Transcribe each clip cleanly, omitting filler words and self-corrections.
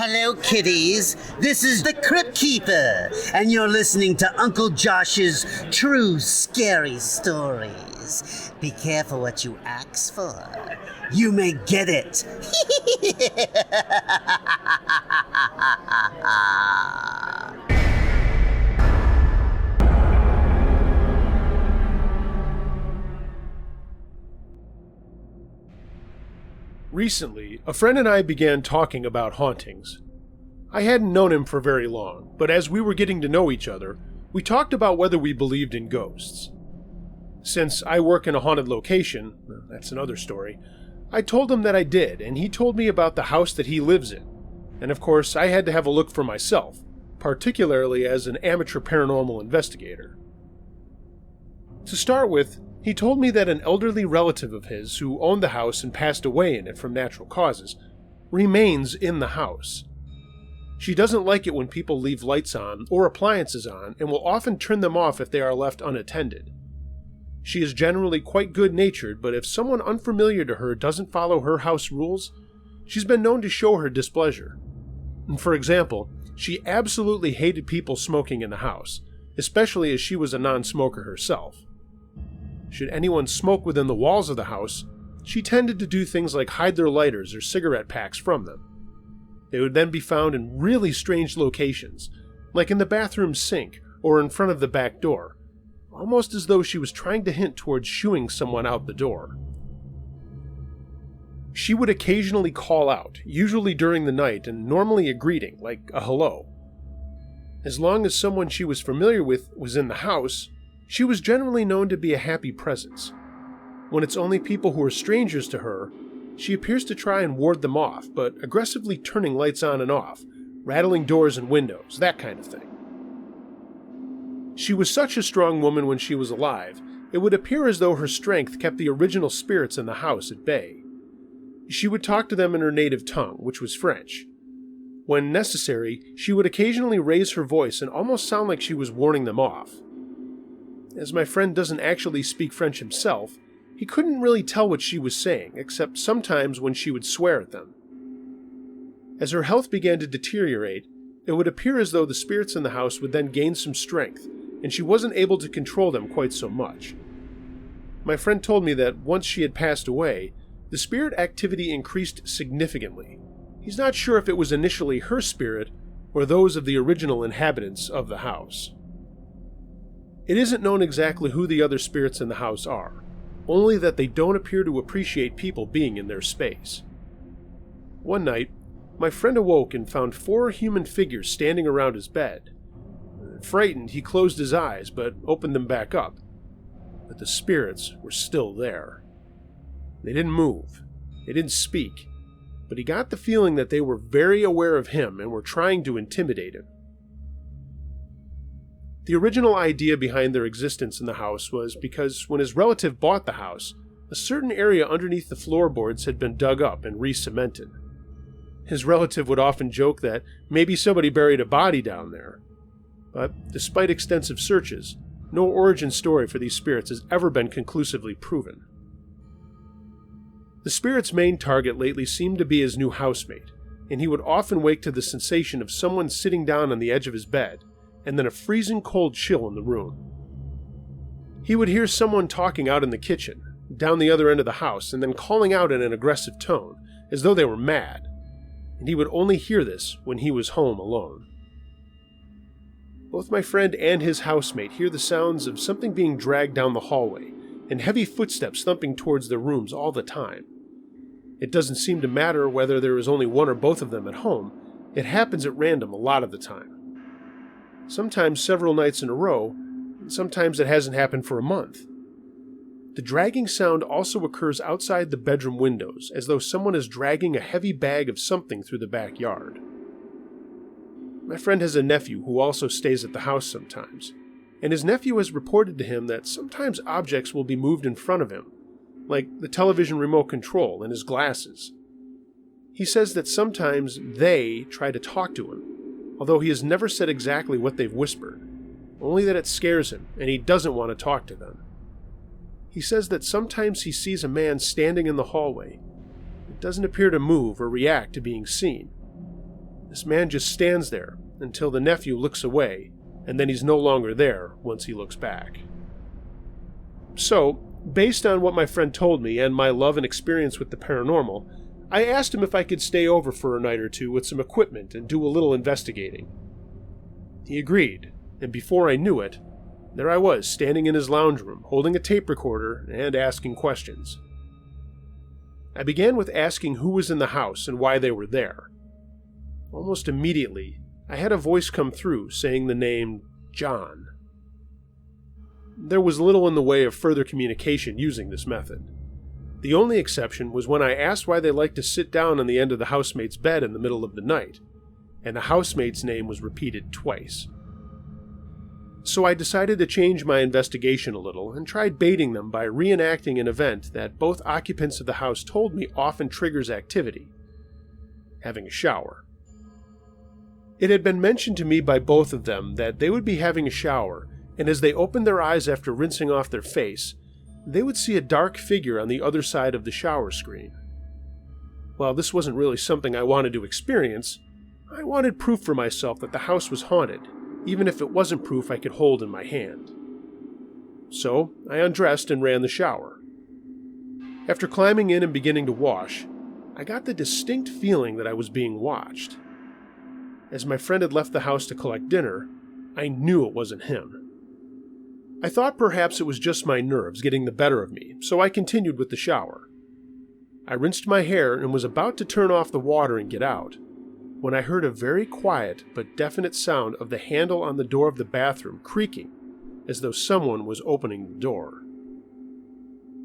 Hello, kiddies. This is the Crypt Keeper, and you're listening to Uncle Josh's True Scary Stories. Be careful what you ask for. You may get it. Recently, a friend and I began talking about hauntings. I hadn't known him for very long, but as we were getting to know each other, we talked about whether we believed in ghosts. Since I work in a haunted location, that's another story, I told him that I did, and he told me about the house that he lives in. And of course, I had to have a look for myself, particularly as an amateur paranormal investigator. To start with, he told me that an elderly relative of his who owned the house and passed away in it from natural causes remains in the house. She doesn't like it when people leave lights on or appliances on and will often turn them off if they are left unattended. She is generally quite good-natured, but if someone unfamiliar to her doesn't follow her house rules, she's been known to show her displeasure. For example, she absolutely hated people smoking in the house, especially as she was a non-smoker herself. Should anyone smoke within the walls of the house, she tended to do things like hide their lighters or cigarette packs from them. They would then be found in really strange locations, like in the bathroom sink or in front of the back door, almost as though she was trying to hint towards shooing someone out the door. She would occasionally call out, usually during the night, and normally a greeting, like a hello. As long as someone she was familiar with was in the house, she was generally known to be a happy presence. When it's only people who are strangers to her, she appears to try and ward them off, but aggressively turning lights on and off, rattling doors and windows, that kind of thing. She was such a strong woman when she was alive, it would appear as though her strength kept the original spirits in the house at bay. She would talk to them in her native tongue, which was French. When necessary, she would occasionally raise her voice and almost sound like she was warning them off. As my friend doesn't actually speak French himself, he couldn't really tell what she was saying, except sometimes when she would swear at them. As her health began to deteriorate, it would appear as though the spirits in the house would then gain some strength, and she wasn't able to control them quite so much. My friend told me that once she had passed away, the spirit activity increased significantly. He's not sure if it was initially her spirit or those of the original inhabitants of the house. It isn't known exactly who the other spirits in the house are, only that they don't appear to appreciate people being in their space. One night, my friend awoke and found 4 human figures standing around his bed. Frightened, he closed his eyes, but opened them back up. But the spirits were still there. They didn't move, they didn't speak, but he got the feeling that they were very aware of him and were trying to intimidate him. The original idea behind their existence in the house was because when his relative bought the house, a certain area underneath the floorboards had been dug up and re-cemented. His relative would often joke that maybe somebody buried a body down there. But despite extensive searches, no origin story for these spirits has ever been conclusively proven. The spirit's main target lately seemed to be his new housemate, and he would often wake to the sensation of someone sitting down on the edge of his bed, and then a freezing cold chill in the room. He would hear someone talking out in the kitchen, down the other end of the house, and then calling out in an aggressive tone, as though they were mad, and he would only hear this when he was home alone. Both my friend and his housemate hear the sounds of something being dragged down the hallway, and heavy footsteps thumping towards their rooms all the time. It doesn't seem to matter whether there is only one or both of them at home, it happens at random a lot of the time. Sometimes several nights in a row, and sometimes it hasn't happened for a month. The dragging sound also occurs outside the bedroom windows, as though someone is dragging a heavy bag of something through the backyard. My friend has a nephew who also stays at the house sometimes, and his nephew has reported to him that sometimes objects will be moved in front of him, like the television remote control and his glasses. He says that sometimes they try to talk to him, although he has never said exactly what they've whispered, only that it scares him and he doesn't want to talk to them. He says that sometimes he sees a man standing in the hallway. It doesn't appear to move or react to being seen. This man just stands there until the nephew looks away, and then he's no longer there once he looks back. So, based on what my friend told me and my love and experience with the paranormal, I asked him if I could stay over for a night or two with some equipment and do a little investigating. He agreed, and before I knew it, there I was, standing in his lounge room, holding a tape recorder and asking questions. I began with asking who was in the house and why they were there. Almost immediately, I had a voice come through saying the name John. There was little in the way of further communication using this method. The only exception was when I asked why they liked to sit down on the end of the housemate's bed in the middle of the night, and the housemate's name was repeated twice. So I decided to change my investigation a little and tried baiting them by reenacting an event that both occupants of the house told me often triggers activity: having a shower. It had been mentioned to me by both of them that they would be having a shower, and as they opened their eyes after rinsing off their face, they would see a dark figure on the other side of the shower screen. While this wasn't really something I wanted to experience, I wanted proof for myself that the house was haunted, even if it wasn't proof I could hold in my hand. So I undressed and ran the shower. After climbing in and beginning to wash, I got the distinct feeling that I was being watched. As my friend had left the house to collect dinner, I knew it wasn't him. I thought perhaps it was just my nerves getting the better of me, so I continued with the shower. I rinsed my hair and was about to turn off the water and get out, when I heard a very quiet but definite sound of the handle on the door of the bathroom creaking, as though someone was opening the door.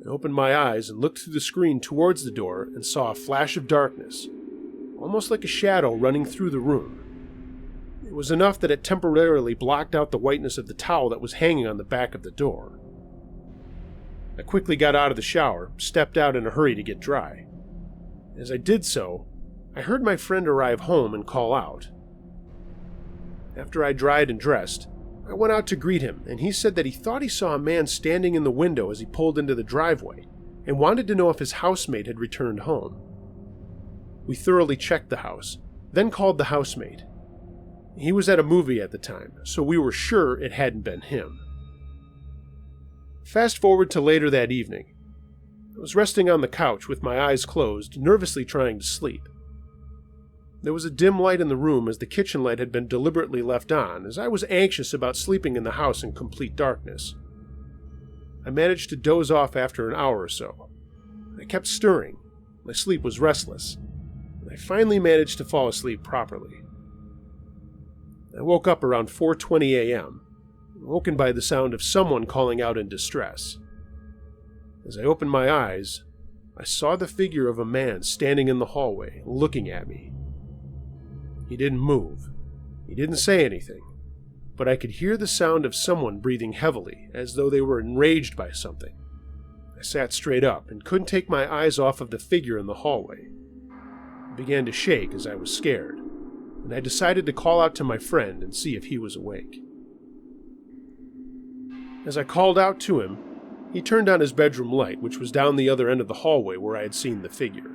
I opened my eyes and looked through the screen towards the door and saw a flash of darkness, almost like a shadow running through the room. It was enough that it temporarily blocked out the whiteness of the towel that was hanging on the back of the door. I quickly got out of the shower, stepped out in a hurry to get dry. As I did so, I heard my friend arrive home and call out. After I dried and dressed, I went out to greet him, and he said that he thought he saw a man standing in the window as he pulled into the driveway, and wanted to know if his housemate had returned home. We thoroughly checked the house, then called the housemate. He was at a movie at the time, so we were sure it hadn't been him. Fast forward to later that evening. I was resting on the couch with my eyes closed, nervously trying to sleep. There was a dim light in the room as the kitchen light had been deliberately left on, as I was anxious about sleeping in the house in complete darkness. I managed to doze off after an hour or so. I kept stirring. My sleep was restless, and I finally managed to fall asleep properly. I woke up around 4:20 a.m., woken by the sound of someone calling out in distress. As I opened my eyes, I saw the figure of a man standing in the hallway, looking at me. He didn't move. He didn't say anything, but I could hear the sound of someone breathing heavily, as though they were enraged by something. I sat straight up and couldn't take my eyes off of the figure in the hallway. I began to shake as I was scared, and I decided to call out to my friend and see if he was awake. As I called out to him, he turned on his bedroom light, which was down the other end of the hallway where I had seen the figure.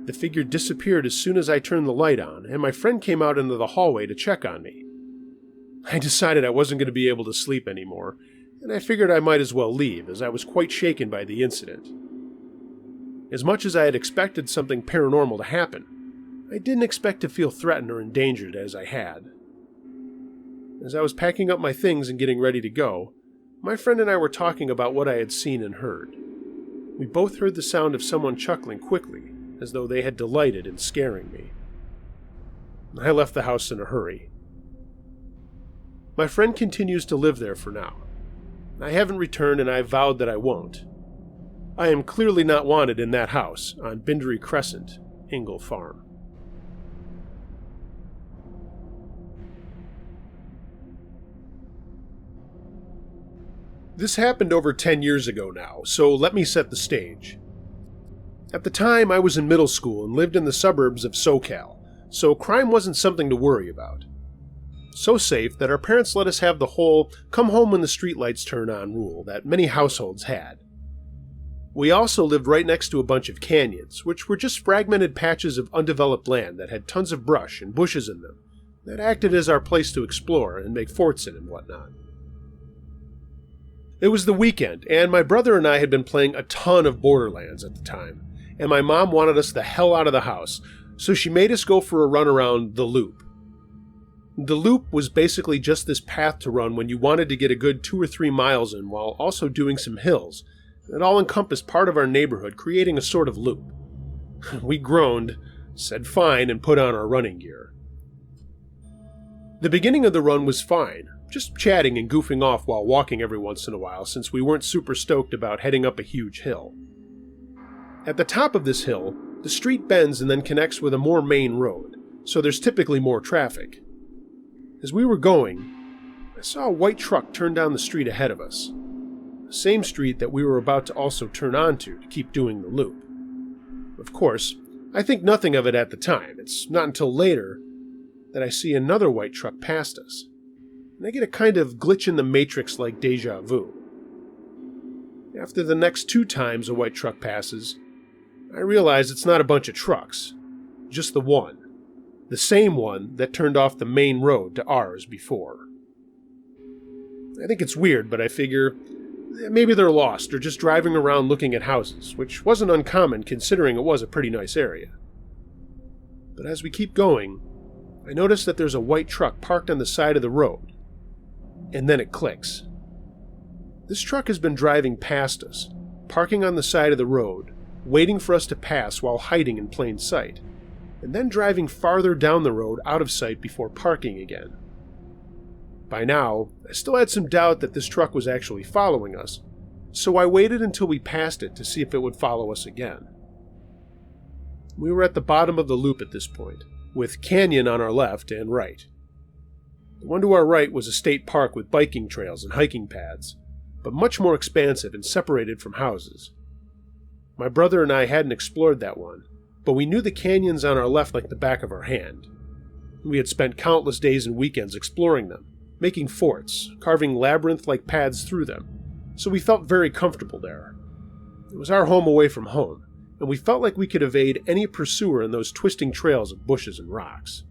The figure disappeared as soon as I turned the light on, and my friend came out into the hallway to check on me. I decided I wasn't going to be able to sleep anymore, and I figured I might as well leave, as I was quite shaken by the incident. As much as I had expected something paranormal to happen, I didn't expect to feel threatened or endangered as I had. As I was packing up my things and getting ready to go, my friend and I were talking about what I had seen and heard. We both heard the sound of someone chuckling quickly, as though they had delighted in scaring me. I left the house in a hurry. My friend continues to live there for now. I haven't returned, and I vowed that I won't. I am clearly not wanted in that house on Bindery Crescent, Ingle Farm. This happened over 10 years ago now, so let me set the stage. At the time, I was in middle school and lived in the suburbs of SoCal, so crime wasn't something to worry about. So safe that our parents let us have the whole come home when the streetlights turn on rule that many households had. We also lived right next to a bunch of canyons, which were just fragmented patches of undeveloped land that had tons of brush and bushes in them, that acted as our place to explore and make forts in and whatnot. It was the weekend, and my brother and I had been playing a ton of Borderlands at the time, and my mom wanted us the hell out of the house, so she made us go for a run around the Loop. The Loop was basically just this path to run when you wanted to get a good 2 or 3 miles in while also doing some hills. It all encompassed part of our neighborhood, creating a sort of loop. We groaned, said fine, and put on our running gear. The beginning of the run was fine, just chatting and goofing off while walking every once in a while since we weren't super stoked about heading up a huge hill. At the top of this hill, the street bends and then connects with a more main road, so there's typically more traffic. As we were going, I saw a white truck turn down the street ahead of us. The same street that we were about to also turn onto to keep doing the loop. Of course, I think nothing of it at the time. It's not until later that I see another white truck past us, and I get a kind of glitch in the matrix like deja vu. After the next 2 times a white truck passes, I realize it's not a bunch of trucks, just the one. The same one that turned off the main road to ours before. I think it's weird, but I figure maybe they're lost or just driving around looking at houses, which wasn't uncommon considering it was a pretty nice area. But as we keep going, I notice that there's a white truck parked on the side of the road, and then it clicks. This truck has been driving past us, parking on the side of the road, waiting for us to pass while hiding in plain sight, and then driving farther down the road out of sight before parking again. By now, I still had some doubt that this truck was actually following us, so I waited until we passed it to see if it would follow us again. We were at the bottom of the loop at this point, with canyon on our left and right. The one to our right was a state park with biking trails and hiking paths, but much more expansive and separated from houses. My brother and I hadn't explored that one, but we knew the canyons on our left like the back of our hand. We had spent countless days and weekends exploring them, making forts, carving labyrinth-like paths through them, so we felt very comfortable there. It was our home away from home, and we felt like we could evade any pursuer in those twisting trails of bushes and rocks.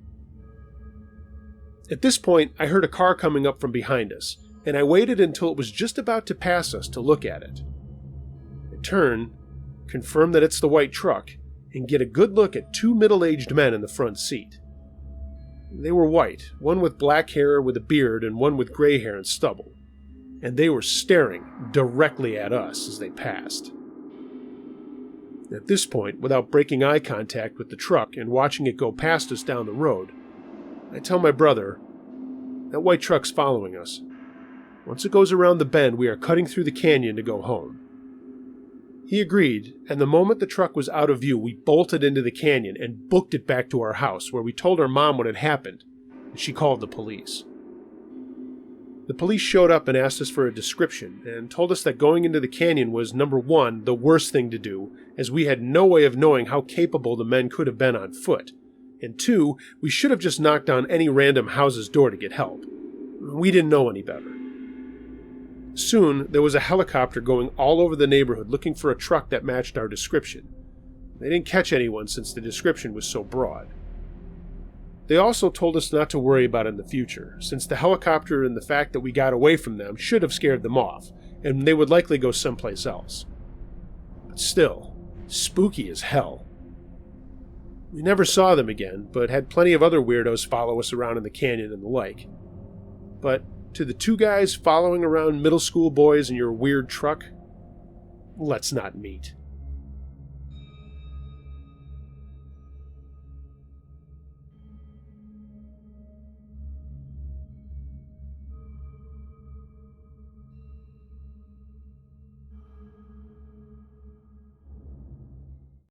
At this point, I heard a car coming up from behind us, and I waited until it was just about to pass us to look at it. I turn, confirm that it's the white truck, and get a good look at 2 middle-aged men in the front seat. They were white, one with black hair with a beard and one with gray hair and stubble, and they were staring directly at us as they passed. At this point, without breaking eye contact with the truck and watching it go past us down the road, I tell my brother, "That white truck's following us. Once it goes around the bend, we are cutting through the canyon to go home." He agreed, and the moment the truck was out of view, we bolted into the canyon and booked it back to our house, where we told our mom what had happened, and she called the police. The police showed up and asked us for a description, and told us that going into the canyon was, number 1, the worst thing to do, as we had no way of knowing how capable the men could have been on foot, and 2, we should have just knocked on any random house's door to get help. We didn't know any better. Soon, there was a helicopter going all over the neighborhood looking for a truck that matched our description. They didn't catch anyone since the description was so broad. They also told us not to worry about it in the future, since the helicopter and the fact that we got away from them should have scared them off, and they would likely go someplace else. But still, spooky as hell. We never saw them again, but had plenty of other weirdos follow us around in the canyon and the like. But to the 2 guys following around middle school boys in your weird truck, let's not meet.